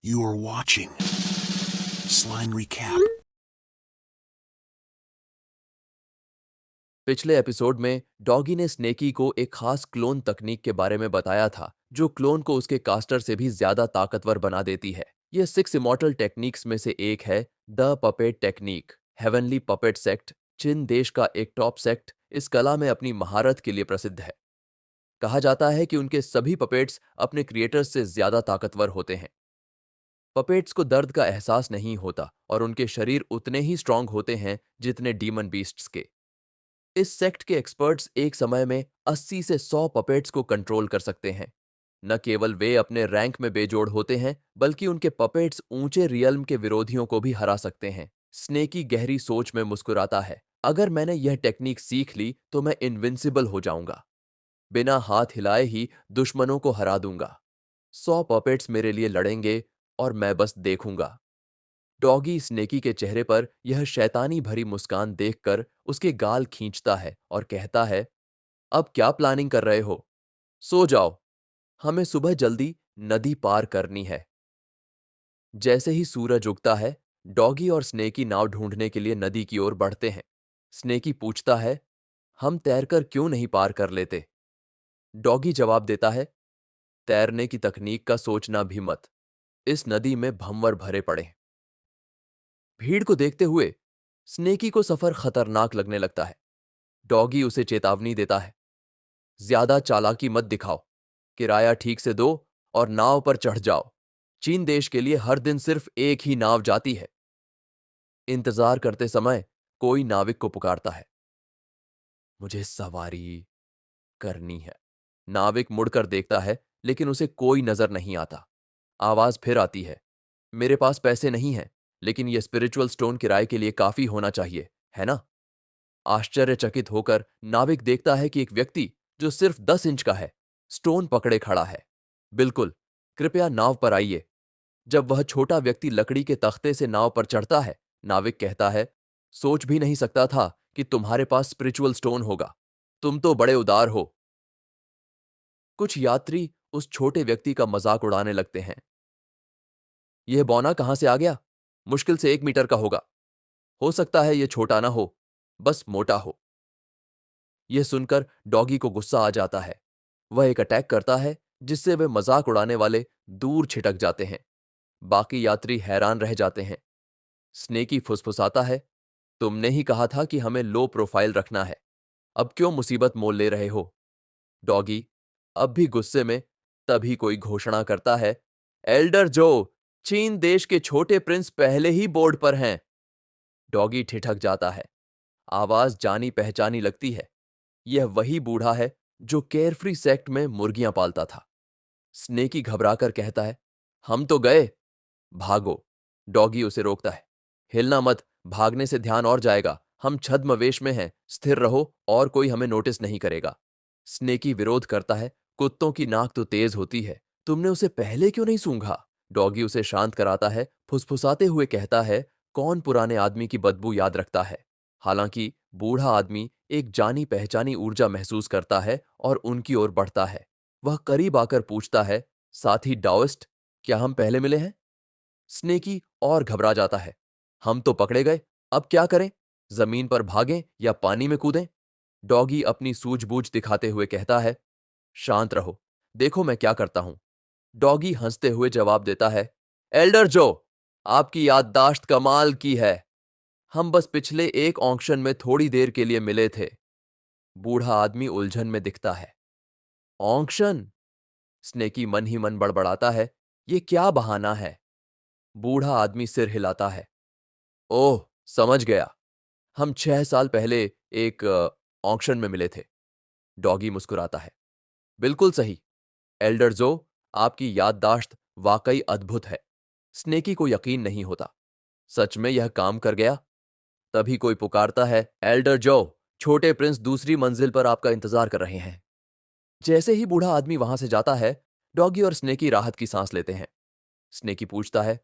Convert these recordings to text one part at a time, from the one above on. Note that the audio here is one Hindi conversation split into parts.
You are watching Slime Recap. पिछले एपिसोड में डॉगी ने स्नेकी को एक खास क्लोन तकनीक के बारे में बताया था जो क्लोन को उसके कास्टर से भी ज्यादा ताकतवर बना देती है। यह 6 इमॉर्टल टेक्निक्स में से एक है, the puppet technique. Heavenly puppet sect, चीन देश का एक टॉप सेक्ट, इस कला में अपनी महारत के लिए प्रसिद्ध है। कहा जाता है कि उनके सभी पपेट्स अपने क्रिएटर्स से ज्यादा ताकतवर होते हैं। पपेट्स को दर्द का एहसास नहीं होता और उनके शरीर उतने ही स्ट्रांग होते हैं जितने डीमन बीस्ट्स के। इस सेक्ट के एक्सपर्ट्स एक समय में 80 से 100 पपेट्स को कंट्रोल कर सकते हैं। न केवल वे अपने रैंक में बेजोड़ होते हैं, बल्कि उनके पपेट्स ऊंचे रियल्म के विरोधियों को भी हरा सकते हैं। स्नेकी गहरी सोच में मुस्कुराता है। अगर मैंने यह टेक्निक सीख ली तो मैं इनविंसिबल हो जाऊंगा। बिना हाथ हिलाए ही दुश्मनों को हरा दूंगा। 100 पपेट्स मेरे लिए लड़ेंगे और मैं बस देखूंगा। डॉगी स्नेकी के चेहरे पर यह शैतानी भरी मुस्कान देखकर उसके गाल खींचता है और कहता है, अब क्या प्लानिंग कर रहे हो? सो जाओ, हमें सुबह जल्दी नदी पार करनी है। जैसे ही सूरज उगता है, डॉगी और स्नेकी नाव ढूंढने के लिए नदी की ओर बढ़ते हैं। स्नेकी पूछता है, हम तैरकर क्यों नहीं पार कर लेते? डॉगी जवाब देता है, तैरने की तकनीक का सोचना भी मत। इस नदी में भंवर भरे पड़े हैं। भीड़ को देखते हुए स्नेकी को सफर खतरनाक लगने लगता है। डॉगी उसे चेतावनी देता है, ज्यादा चालाकी मत दिखाओ, किराया ठीक से दो और नाव पर चढ़ जाओ। चीन देश के लिए हर दिन सिर्फ एक ही नाव जाती है। इंतजार करते समय कोई नाविक को पुकारता है, मुझे सवारी करनी है। नाविक मुड़कर देखता है, लेकिन उसे कोई नजर नहीं आता। आवाज फिर आती है, मेरे पास पैसे नहीं हैं, लेकिन यह स्पिरिचुअल स्टोन किराए के लिए काफी होना चाहिए, है ना? आश्चर्यचकित होकर नाविक देखता है कि एक व्यक्ति जो सिर्फ 10 इंच का है, स्टोन पकड़े खड़ा है। बिल्कुल, कृपया नाव पर आइए। जब वह छोटा व्यक्ति लकड़ी के तख्ते से नाव पर चढ़ता है, नाविक कहता है, सोच भी नहीं सकता था कि तुम्हारे पास स्पिरिचुअल स्टोन होगा। तुम तो बड़े उदार हो। कुछ यात्री उस छोटे व्यक्ति का मजाक उड़ाने लगते हैं। यह बौना कहां से आ गया? मुश्किल से 1 मीटर का होगा। हो सकता है यह छोटा ना हो, बस मोटा हो। यह सुनकर डॉगी को गुस्सा आ जाता है। वह एक अटैक करता है, जिससे वे मजाक उड़ाने वाले दूर छिटक जाते हैं। बाकी यात्री हैरान रह जाते हैं। स्नेकी फुसफुसाता है, तुमने ही कहा था कि हमें लो प्रोफाइल रखना है। अब क्यों मुसीबत मोल ले रहे हो? डॉगी अब भी गुस्से में। तभी कोई घोषणा करता है, एल्डर जो, चीन देश के छोटे प्रिंस पहले ही बोर्ड पर हैं। डॉगी ठिठक जाता है। आवाज जानी पहचानी लगती है। यह वही बूढ़ा है जो केयरफ्री सेक्ट में मुर्गियां पालता था। स्नेकी घबराकर कहता है, हम तो गए। भागो। डॉगी उसे रोकता है, हिलना मत, भागने से ध्यान और जाएगा। हम छद्मवेश में हैं, स्थिर रहो और कोई हमें नोटिस नहीं करेगा। स्नेकी विरोध करता है, कुत्तों की नाक तो तेज होती है, तुमने उसे पहले क्यों नहीं सूंघा? डॉगी उसे शांत कराता है, फुसफुसाते हुए कहता है, कौन पुराने आदमी की बदबू याद रखता है? हालांकि बूढ़ा आदमी एक जानी पहचानी ऊर्जा महसूस करता है और उनकी ओर बढ़ता है। वह करीब आकर पूछता है, साथी डाओइस्ट, क्या हम पहले मिले हैं? स्नेकी और घबरा जाता है। हम तो पकड़े गए, अब क्या करें? जमीन पर भागें या पानी में कूदें? डॉगी अपनी सूझबूझ दिखाते हुए कहता है, शांत रहो, देखो मैं क्या करता हूं। डॉगी हंसते हुए जवाब देता है, एल्डर जो, आपकी याददाश्त कमाल की है। हम बस पिछले एक ऑक्शन में थोड़ी देर के लिए मिले थे। बूढ़ा आदमी उलझन में दिखता है। ऑक्शन? स्नेकी मन ही मन बड़बड़ाता है, ये क्या बहाना है? बूढ़ा आदमी सिर हिलाता है, ओह समझ गया, हम 6 साल पहले एक ऑक्शन में मिले थे। डॉगी मुस्कुराता है, बिल्कुल सही। एल्डर जो, आपकी याददाश्त वाकई अद्भुत है। स्नेकी को यकीन नहीं होता, सच में यह काम कर गया? तभी कोई पुकारता है, एल्डर जो, छोटे प्रिंस दूसरी मंजिल पर आपका इंतजार कर रहे हैं। जैसे ही बूढ़ा आदमी वहां से जाता है, डॉगी और स्नेकी राहत की सांस लेते हैं। स्नेकी पूछता है,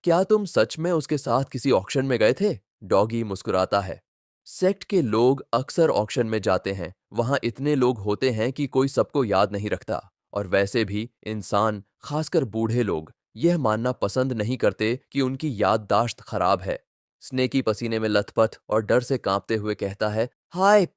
क्या तुम सच में उसके साथ किसी ऑक्शन में गए थे? डॉगी मुस्कुराता है, सेक्ट के लोग अक्सर ऑक्शन में जाते हैं। वहां इतने लोग होते हैं कि कोई सबको याद नहीं रखता, और वैसे भी इंसान, खासकर बूढ़े लोग, यह मानना पसंद नहीं करते कि उनकी याददाश्त खराब है। स्नेकी पसीने में लथपथ और डर से कांपते हुए कहता है, हाय,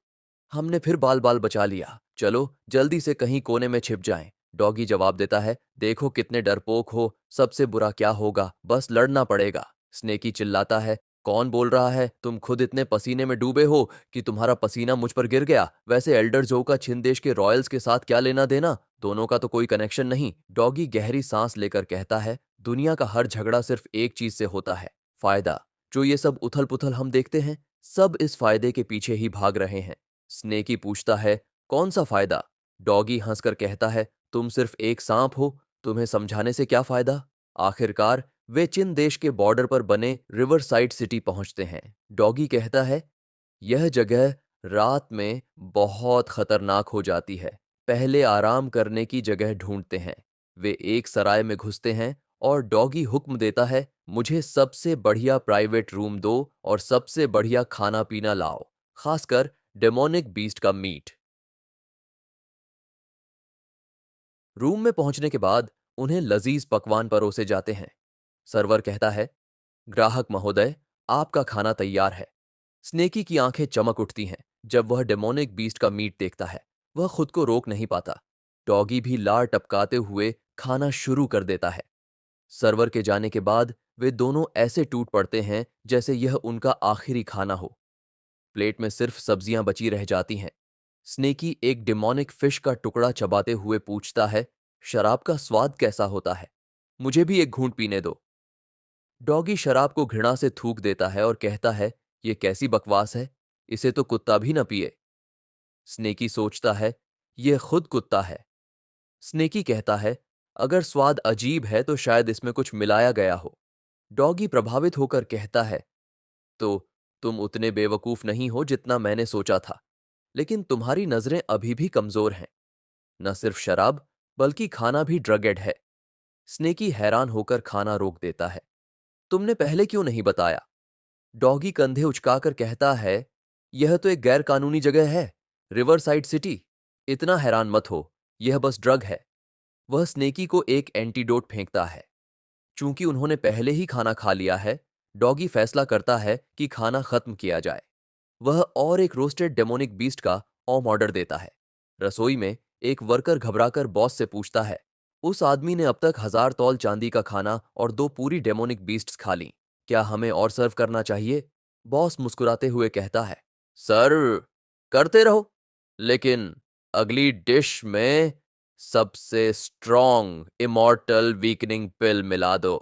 हमने फिर बाल बाल बचा लिया, चलो जल्दी से कहीं कोने में छिप जाएं। डॉगी जवाब देता है, देखो कितने डरपोक हो, सबसे बुरा क्या होगा, बस लड़ना पड़ेगा। स्नेकी चिल्लाता है, कौन बोल रहा है, तुम खुद इतने पसीने में डूबे हो कि तुम्हारा पसीना मुझ पर गिर गया। वैसे एल्डर जो का छिन देश के रॉयल्स के साथ क्या लेना देना, दोनों का तो कोई कनेक्शन नहीं। डॉगी गहरी सांस लेकर कहता है, दुनिया का हर झगड़ा सिर्फ एक चीज से होता है, फायदा। जो ये सब उथल पुथल हम देखते हैं, सब इस फायदे के पीछे ही भाग रहे हैं। स्नेकी पूछता है, कौन सा फायदा? डॉगी हंसकर कहता है, तुम सिर्फ एक सांप हो, तुम्हें समझाने से क्या फायदा। आखिरकार वे चीन देश के बॉर्डर पर बने रिवर साइड सिटी पहुंचते हैं। डॉगी कहता है, यह जगह रात में बहुत खतरनाक हो जाती है। पहले आराम करने की जगह ढूंढते हैं। वे एक सराय में घुसते हैं और डॉगी हुक्म देता है, मुझे सबसे बढ़िया प्राइवेट रूम दो और सबसे बढ़िया खाना पीना लाओ, खासकर डेमोनिक बीस्ट का मीट। रूम में पहुंचने के बाद उन्हें लजीज पकवान परोसे जाते हैं। सर्वर कहता है, ग्राहक महोदय, आपका खाना तैयार है। स्नेकी की आंखें चमक उठती हैं जब वह डेमोनिक बीस्ट का मीट देखता है। वह खुद को रोक नहीं पाता। डॉगी भी लार टपकाते हुए खाना शुरू कर देता है। सर्वर के जाने के बाद वे दोनों ऐसे टूट पड़ते हैं जैसे यह उनका आखिरी खाना हो। प्लेट में सिर्फ सब्जियां बची रह जाती हैं। स्नेकी एक डिमोनिक फिश का टुकड़ा चबाते हुए पूछता है, शराब का स्वाद कैसा होता है? मुझे भी एक घूंट पीने दो। डॉगी शराब को घृणा से थूक देता है और कहता है, ये कैसी बकवास है, इसे तो कुत्ता भी न पिए। स्नेकी सोचता है, यह खुद कुत्ता है। स्नेकी कहता है, अगर स्वाद अजीब है तो शायद इसमें कुछ मिलाया गया हो। डॉगी प्रभावित होकर कहता है, तो तुम उतने बेवकूफ नहीं हो जितना मैंने सोचा था, लेकिन तुम्हारी नजरें अभी भी कमजोर हैं। न सिर्फ शराब, बल्कि खाना भी ड्रगेड है। स्नेकी हैरान होकर खाना रोक देता है, तुमने पहले क्यों नहीं बताया? डॉगी कंधे उचकाकर कहता है, यह तो एक गैर कानूनी जगह है, रिवर साइड सिटी। इतना हैरान मत हो, यह बस ड्रग है। वह स्नेकी को एक एंटीडोट फेंकता है। चूंकि उन्होंने पहले ही खाना खा लिया है, डॉगी फैसला करता है कि खाना खत्म किया जाए। वह और एक रोस्टेड डेमोनिक बीस्ट का ऑम ऑर्डर देता है। रसोई में एक वर्कर घबराकर बॉस से पूछता है, उस आदमी ने अब तक 1000 तौल चांदी का खाना और 2 पूरी डेमोनिक बीस्ट्स खा ली, क्या हमें और सर्व करना चाहिए? बॉस मुस्कुराते हुए कहता है, सर, करते रहो, लेकिन अगली डिश में सबसे स्ट्रॉन्ग इमॉर्टल वीकनिंग पिल मिला दो।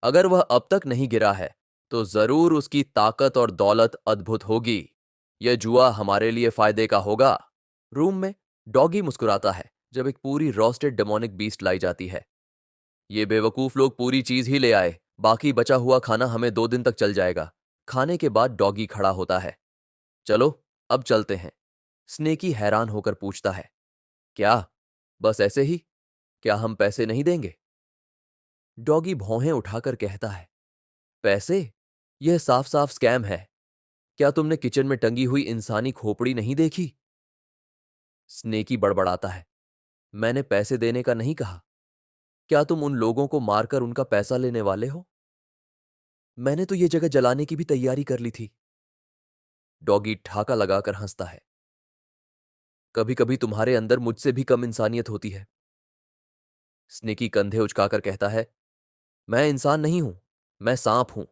अगर वह अब तक नहीं गिरा है तो जरूर उसकी ताकत और दौलत अद्भुत होगी। यह जुआ हमारे लिए फायदे का होगा। रूम में डॉगी मुस्कुराता है जब एक पूरी रोस्टेड डेमोनिक बीस्ट लाई जाती है। ये बेवकूफ लोग पूरी चीज ही ले आए, बाकी बचा हुआ खाना हमें 2 दिन तक चल जाएगा। खाने के बाद डॉगी खड़ा होता है, चलो अब चलते हैं। स्नेकी हैरान होकर पूछता है, क्या बस ऐसे ही? क्या हम पैसे नहीं देंगे? डॉगी भौहें उठाकर कहता है, पैसे? यह साफ साफ स्कैम है। क्या तुमने किचन में टंगी हुई इंसानी खोपड़ी नहीं देखी? स्नेकी बड़बड़ाता है, मैंने पैसे देने का नहीं कहा। क्या तुम उन लोगों को मारकर उनका पैसा लेने वाले हो? मैंने तो यह जगह जलाने की भी तैयारी कर ली थी। डॉगी ठाका लगाकर हंसता है, कभी कभी तुम्हारे अंदर मुझसे भी कम इंसानियत होती है। स्नेकी कंधे उचकाकर कहता है, मैं इंसान नहीं हूं, मैं सांप हूं।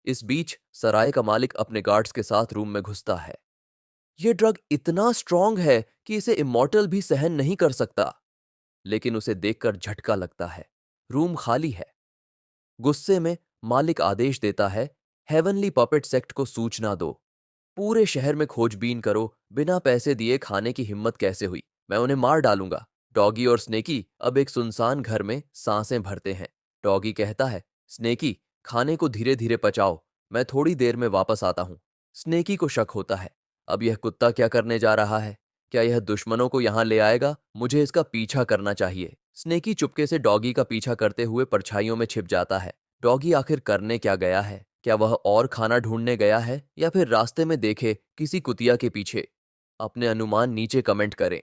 इस बीच सराय का मालिक अपने गार्ड्स के साथ रूम में घुसता है। यह ड्रग इतना स्ट्रांग है कि इसे इमॉर्टल भी सहन नहीं कर सकता, लेकिन उसे देखकर झटका लगता है। रूम खाली है। गुस्से में मालिक आदेश देता है, हेवनली पपेट सेक्ट को सूचना दो। पूरे शहर में खोजबीन करो, बिना पैसे दिए खाने की हिम्मत कैसे हुई? मैं उन्हें मार डालूंगा। डॉगी और स्नेकी अब एक सुनसान घर में सांसें भरते हैं। डॉगी कहता है, स्नेकी, खाने को धीरे धीरे पचाओ, मैं थोड़ी देर में वापस आता हूं। स्नेकी को शक होता है, अब यह कुत्ता क्या करने जा रहा है? क्या यह दुश्मनों को यहां ले आएगा? मुझे इसका पीछा करना चाहिए। स्नेकी चुपके से डॉगी का पीछा करते हुए परछाइयों में छिप जाता है। डॉगी आखिर करने क्या गया है? क्या वह और खाना ढूंढने गया है या फिर रास्ते में देखे किसी कुतिया के पीछे? अपने अनुमान नीचे कमेंट करें।